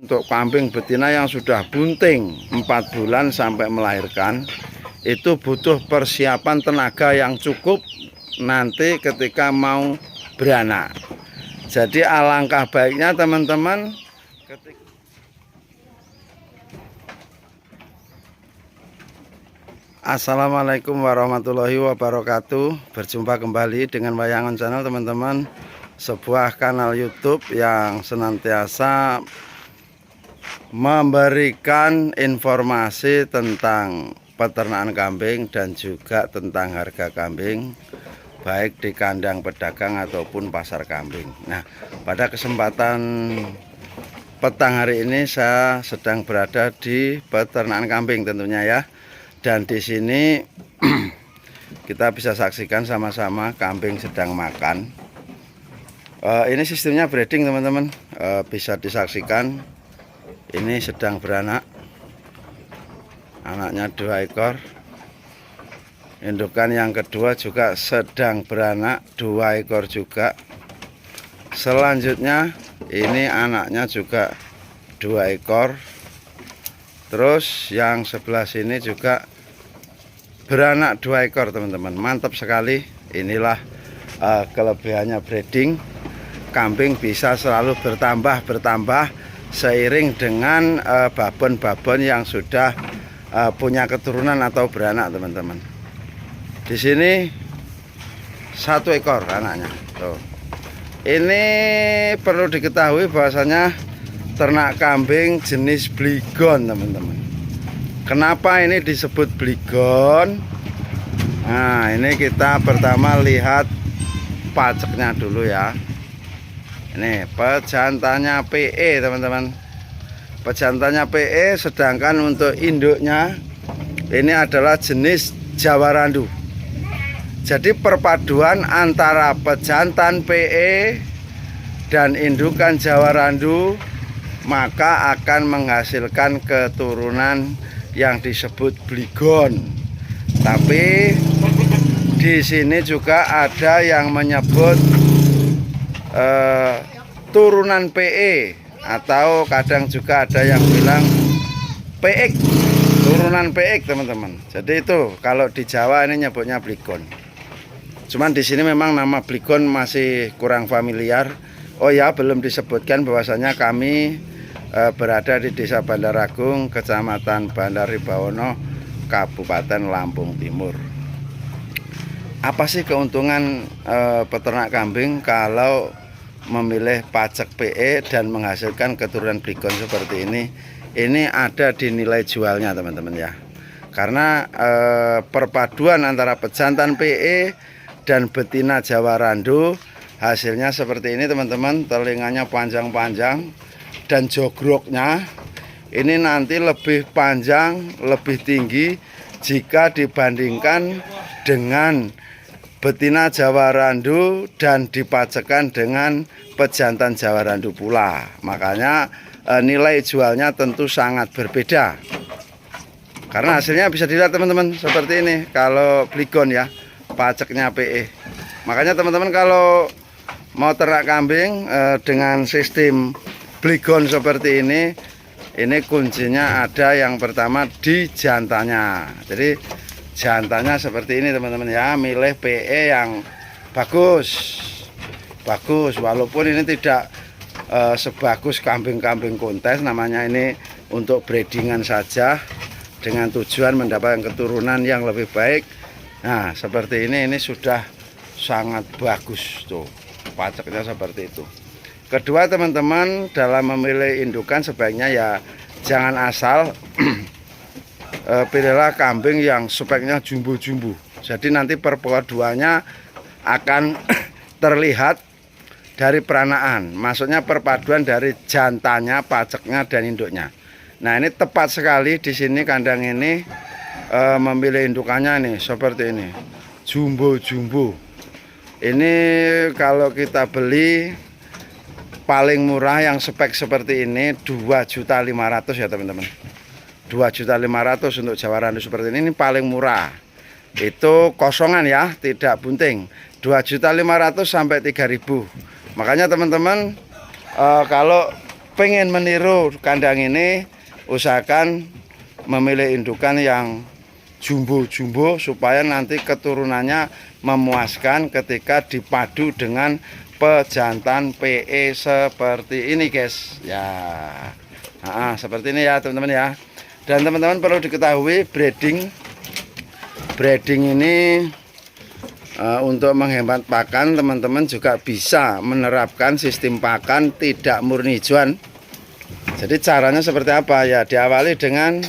Untuk kambing betina yang sudah bunting 4 bulan sampai melahirkan, itu butuh persiapan tenaga yang cukup nanti ketika mau beranak. Jadi alangkah baiknya teman-teman Assalamualaikum warahmatullahi wabarakatuh. Berjumpa kembali dengan Wayangon Channel teman-teman, sebuah kanal YouTube yang senantiasa memberikan informasi tentang peternakan kambing dan juga tentang harga kambing, baik di kandang pedagang ataupun pasar kambing. Nah, pada kesempatan petang hari ini saya sedang berada di peternakan kambing tentunya ya. Dan di sini kita bisa saksikan sama-sama kambing sedang makan. Ini sistemnya breeding teman-teman, bisa disaksikan. Ini sedang beranak, anaknya 2 ekor. Indukan yang kedua juga sedang beranak, 2 ekor juga. Selanjutnya ini anaknya juga 2 ekor. Terus yang sebelah sini juga beranak 2 ekor teman-teman. Mantap sekali. Inilah kelebihannya breeding. Kambing bisa selalu bertambah seiring dengan babon-babon yang sudah punya keturunan atau beranak teman-teman. Di sini 1 ekor anaknya. Tuh. Ini perlu diketahui bahwasanya ternak kambing jenis Bligon teman-teman. Kenapa ini disebut Bligon? Nah, ini kita pertama lihat paceknya dulu ya. Ini pejantannya PE teman-teman. Pejantannya PE, sedangkan untuk induknya ini adalah jenis Jawa Randu. Jadi perpaduan antara pejantan PE dan indukan Jawa Randu maka akan menghasilkan keturunan yang disebut Bligon. Tapi di sini juga ada yang menyebut turunan PE, atau kadang juga ada yang bilang PX, turunan PX teman-teman. Jadi itu kalau di Jawa ini nyebutnya Bligon. Cuman di sini memang nama Bligon masih kurang familiar. Oh ya, belum disebutkan bahwasanya kami berada di Desa Bandar Agung, Kecamatan Bandar Ribawono, Kabupaten Lampung Timur. Apa sih keuntungan peternak kambing kalau memilih pacek PE dan menghasilkan keturunan Bligon seperti ini? Ini ada di nilai jualnya teman-teman ya. Karena perpaduan antara pejantan PE dan betina Jawa Randu hasilnya seperti ini teman-teman. Telinganya panjang-panjang dan jogroknya ini nanti lebih panjang, lebih tinggi jika dibandingkan dengan betina Jawa Randu dan dipacekkan dengan pejantan Jawa Randu pula. Makanya nilai jualnya tentu sangat berbeda. Karena hasilnya bisa dilihat teman-teman seperti ini kalau Bligon ya, paceknya PE. Makanya teman-teman kalau mau ternak kambing dengan sistem Bligon seperti ini kuncinya ada yang pertama di jantannya. Jadi jantannya seperti ini teman-teman ya, milih PE yang bagus, walaupun ini tidak sebagus kambing-kambing kontes, namanya ini untuk breedingan saja dengan tujuan mendapatkan keturunan yang lebih baik. Nah seperti ini sudah sangat bagus tuh, paceknya seperti itu. Kedua teman-teman, dalam memilih indukan sebaiknya ya jangan asal pilihlah kambing yang speknya jumbo-jumbo. Jadi nanti perpaduannya akan terlihat dari peranaan. Maksudnya perpaduan dari jantannya, paceknya dan induknya. Nah, ini tepat sekali di sini kandang ini memilih indukannya nih seperti ini. Jumbo-jumbo. Ini kalau kita beli paling murah yang spek seperti ini 2.500.000 ya teman-teman. 2.500.000 untuk Jawa Randu seperti ini paling murah. Itu kosongan ya, tidak bunting. 2.500.000 sampai 3.000. Makanya teman-teman kalau pengen meniru kandang ini, usahakan memilih indukan yang jumbo-jumbo supaya nanti keturunannya memuaskan ketika dipadu dengan pejantan PE seperti ini guys ya. Seperti ini ya teman-teman ya. Dan teman-teman perlu diketahui breeding ini untuk menghemat pakan, teman-teman juga bisa menerapkan sistem pakan tidak murni hijauan. Jadi caranya seperti apa ya, diawali dengan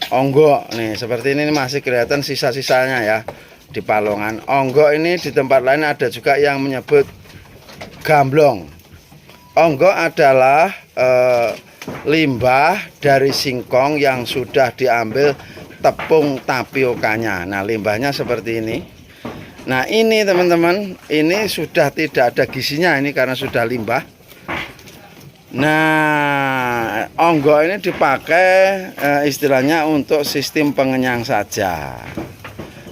onggok nih seperti ini, masih kelihatan sisa-sisanya ya di palongan. Onggok ini di tempat lain ada juga yang menyebut gamblong. Onggok adalah limbah dari singkong yang sudah diambil tepung tapiokanya. Nah limbahnya seperti ini. Nah ini teman-teman, ini sudah tidak ada gizinya ini karena sudah limbah. Nah onggok ini dipakai istilahnya untuk sistem pengenyang saja.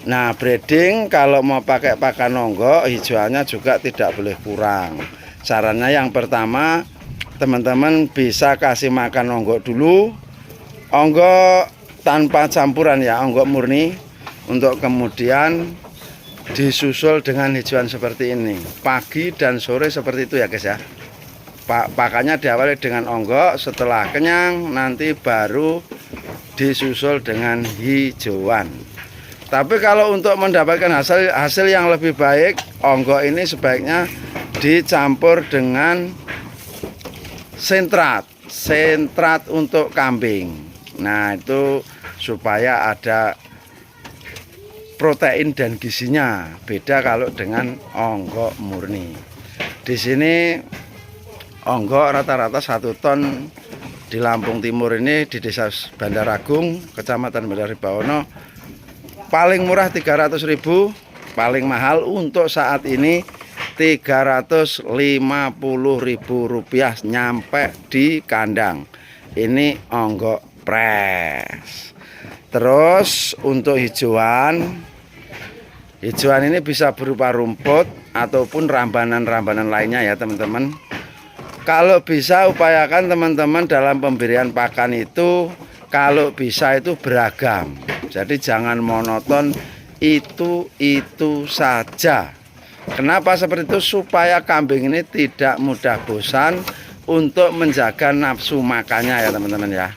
Nah breeding kalau mau pakai pakan onggok, hijauannya juga tidak boleh kurang. Caranya yang pertama, teman-teman bisa kasih makan onggok dulu, onggok tanpa campuran ya, onggok murni, untuk kemudian disusul dengan hijauan seperti ini pagi dan sore seperti itu ya guys ya. Pakannya diawali dengan onggok, setelah kenyang nanti baru disusul dengan hijauan. Tapi kalau untuk mendapatkan hasil yang lebih baik, onggok ini sebaiknya dicampur dengan sentrat untuk kambing. Nah itu supaya ada protein dan gizinya, beda kalau dengan onggok murni. Di sini onggok rata-rata 1 ton di Lampung Timur ini, di Desa Bandaragung, Kecamatan Bandaribawono, paling murah 300.000, paling mahal untuk saat ini Rp350.000 nyampe di kandang. Ini onggok pres. Terus untuk hijauan ini bisa berupa rumput ataupun rambanan-rambanan lainnya ya teman-teman. Kalau bisa upayakan teman-teman dalam pemberian pakan itu, kalau bisa itu beragam. Jadi jangan monoton itu saja. Kenapa seperti itu? Supaya kambing ini tidak mudah bosan untuk menjaga nafsu makannya ya teman-teman ya.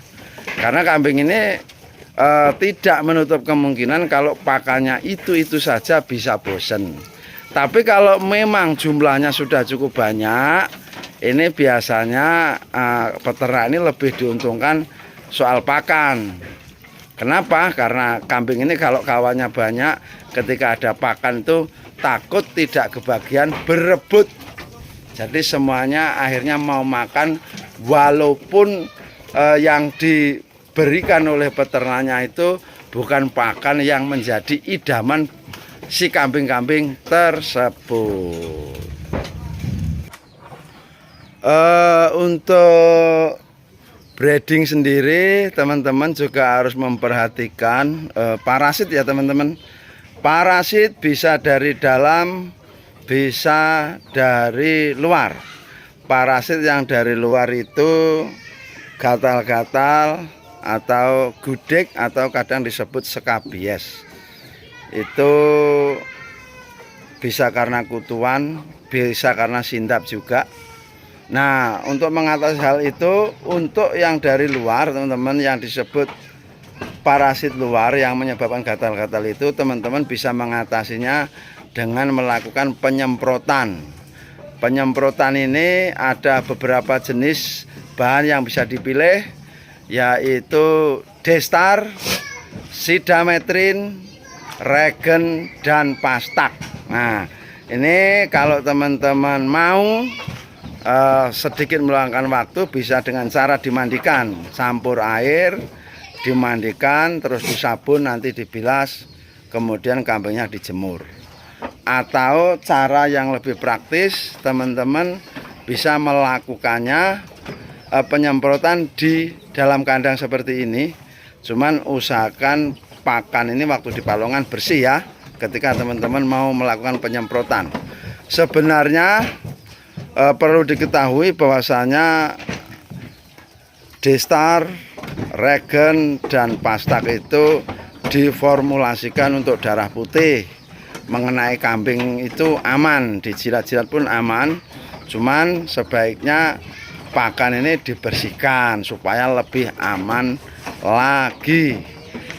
Karena kambing ini tidak menutup kemungkinan kalau pakannya itu saja bisa bosan. Tapi kalau memang jumlahnya sudah cukup banyak, ini biasanya peternak ini lebih diuntungkan soal pakan. Kenapa? Karena kambing ini kalau kawannya banyak, ketika ada pakan itu takut tidak kebagian berebut. Jadi semuanya akhirnya mau makan, walaupun yang diberikan oleh peternaknya itu bukan pakan yang menjadi idaman si kambing-kambing tersebut. Untuk breeding sendiri teman-teman juga harus memperhatikan parasit ya teman-teman. Parasit bisa dari dalam, bisa dari luar. Parasit yang dari luar itu gatal-gatal atau gudeg atau kadang disebut skabies. Itu bisa karena kutuan, bisa karena sindap juga. Nah untuk mengatasi hal itu, untuk yang dari luar teman-teman, yang disebut parasit luar yang menyebabkan gatal-gatal itu, teman-teman bisa mengatasinya dengan melakukan penyemprotan. Penyemprotan ini ada beberapa jenis bahan yang bisa dipilih, yaitu Destar, Sidametrin, Regen, dan Pastak. Nah ini kalau teman-teman mau sedikit meluangkan waktu, bisa dengan cara dimandikan, campur air, dimandikan, terus disabun, nanti dibilas, kemudian kambingnya dijemur. Atau cara yang lebih praktis, teman-teman bisa melakukannya penyemprotan di dalam kandang seperti ini. Cuman usahakan pakan ini waktu di palongan bersih ya, ketika teman-teman mau melakukan penyemprotan. Sebenarnya perlu diketahui bahwasanya D-Star, Regen, dan Pastak itu diformulasikan untuk darah putih. Mengenai kambing itu aman, dijilat-jilat pun aman. Cuman sebaiknya pakan ini dibersihkan supaya lebih aman lagi.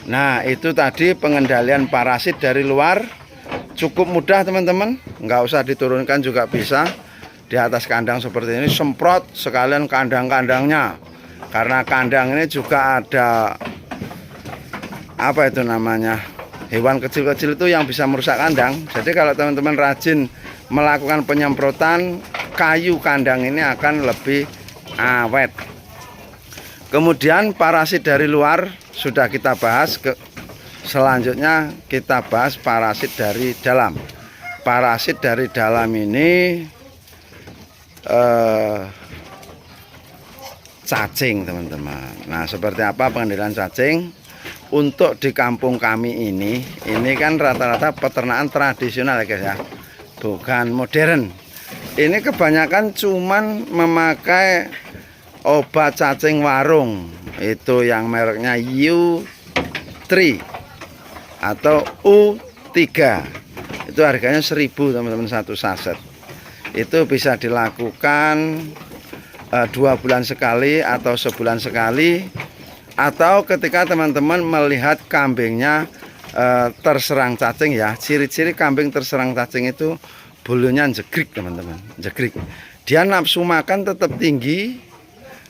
Nah, itu tadi pengendalian parasit dari luar. Cukup mudah teman-teman, nggak usah diturunkan juga bisa. Di atas kandang seperti ini semprot sekalian kandang-kandangnya. Karena kandang ini juga ada apa itu namanya, hewan kecil-kecil itu yang bisa merusak kandang. Jadi kalau teman-teman rajin melakukan penyemprotan, kayu kandang ini akan lebih awet. Kemudian parasit dari luar sudah kita bahas. Selanjutnya kita bahas parasit dari dalam. Parasit dari dalam ini cacing teman-teman. Nah, seperti apa pengendalian cacing? Untuk di kampung kami ini kan rata-rata peternakan tradisional ya guys ya, bukan modern. Ini kebanyakan cuman memakai obat cacing warung, itu yang mereknya U3 atau U3. Itu harganya 1.000 teman-teman, satu saset. Itu bisa dilakukan 2 bulan sekali atau sebulan sekali, atau ketika teman-teman melihat kambingnya terserang cacing ya. Ciri-ciri kambing terserang cacing itu bulunya jegrik teman-teman, jegrik. Dia nafsu makan tetap tinggi,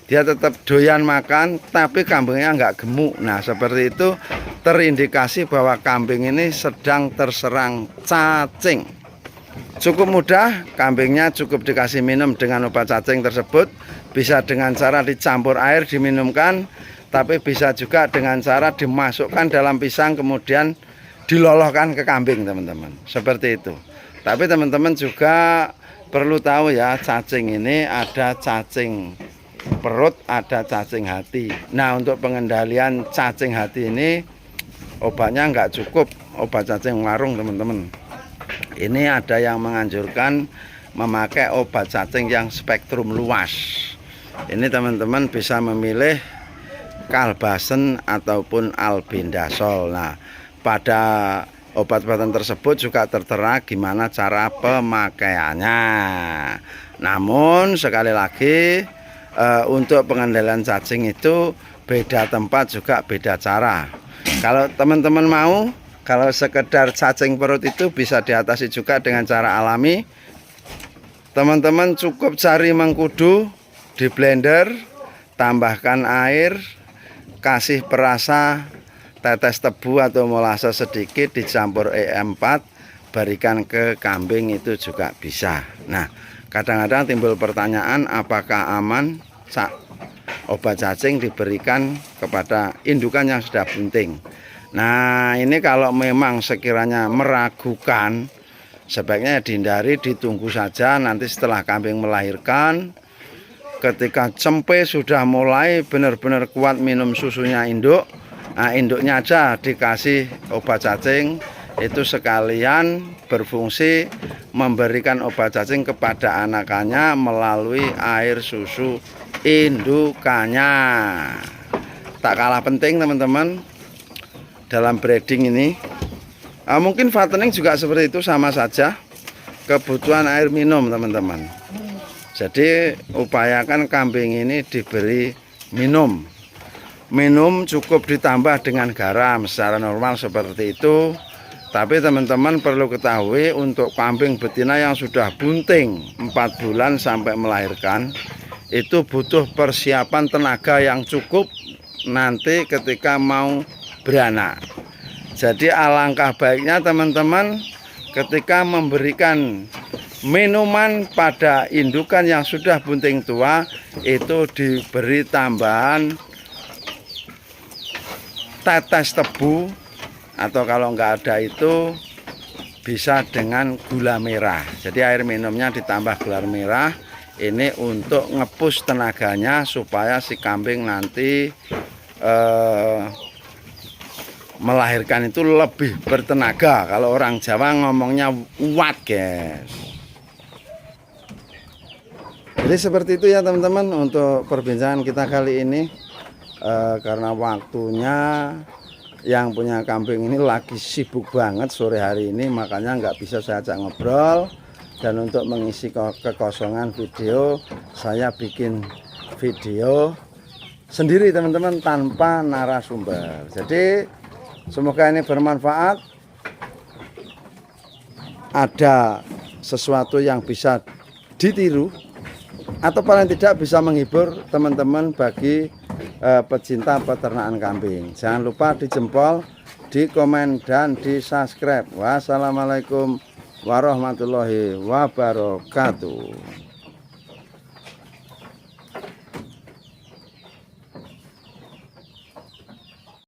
dia tetap doyan makan, tapi kambingnya nggak gemuk. Nah, seperti itu terindikasi bahwa kambing ini sedang terserang cacing. Cukup mudah, kambingnya cukup dikasih minum dengan obat cacing tersebut. Bisa dengan cara dicampur air diminumkan, tapi bisa juga dengan cara dimasukkan dalam pisang kemudian dilolohkan ke kambing teman-teman. Seperti itu. Tapi teman-teman juga perlu tahu ya, cacing ini ada cacing perut, ada cacing hati. Nah, untuk pengendalian cacing hati ini obatnya nggak cukup obat cacing warung teman-teman. Ini ada yang menganjurkan memakai obat cacing yang spektrum luas. Ini teman-teman bisa memilih Kalbasen ataupun albendazol. Nah, pada obat-obatan tersebut juga tertera gimana cara pemakaiannya. Namun sekali lagi untuk pengendalian cacing itu beda tempat juga beda cara. Kalau teman-teman mau, kalau sekedar cacing perut itu bisa diatasi juga dengan cara alami. Teman-teman cukup cari mengkudu, di blender, tambahkan air, kasih perasa tetes tebu atau molase sedikit, dicampur EM4, berikan ke kambing, itu juga bisa. Nah, kadang-kadang timbul pertanyaan apakah aman obat cacing diberikan kepada indukan yang sudah bunting. Nah, ini kalau memang sekiranya meragukan, sebaiknya dihindari, ditunggu saja nanti setelah kambing melahirkan. Ketika cempe sudah mulai benar-benar kuat minum susunya induk, nah induknya aja dikasih obat cacing, itu sekalian berfungsi memberikan obat cacing kepada anakannya melalui air susu indukannya. Tak kalah penting teman-teman dalam breeding ini, mungkin fattening juga seperti itu, sama saja kebutuhan air minum teman-teman. Jadi upayakan kambing ini diberi minum cukup ditambah dengan garam secara normal seperti itu. Tapi teman-teman perlu ketahui, untuk kambing betina yang sudah bunting 4 bulan sampai melahirkan, itu butuh persiapan tenaga yang cukup nanti ketika mau beranak. Jadi alangkah baiknya teman-teman ketika memberikan minuman pada indukan yang sudah bunting tua, itu diberi tambahan tetes tebu, atau kalau nggak ada itu bisa dengan gula merah. Jadi air minumnya ditambah gula merah, ini untuk ngepus tenaganya supaya si kambing nanti melahirkan itu lebih bertenaga. Kalau orang Jawa ngomongnya kuat guys. Jadi seperti itu ya teman-teman untuk perbincangan kita kali ini. karena waktunya yang punya kambing ini lagi sibuk banget sore hari ini, makanya nggak bisa saya ajak ngobrol. Dan untuk mengisi kekosongan video, saya bikin video sendiri teman-teman, tanpa narasumber. Jadi semoga ini bermanfaat, ada sesuatu yang bisa ditiru, atau paling tidak bisa menghibur teman-teman bagi pecinta peternakan kambing. Jangan lupa di jempol, di komen, dan di subscribe. Wassalamualaikum warahmatullahi wabarakatuh.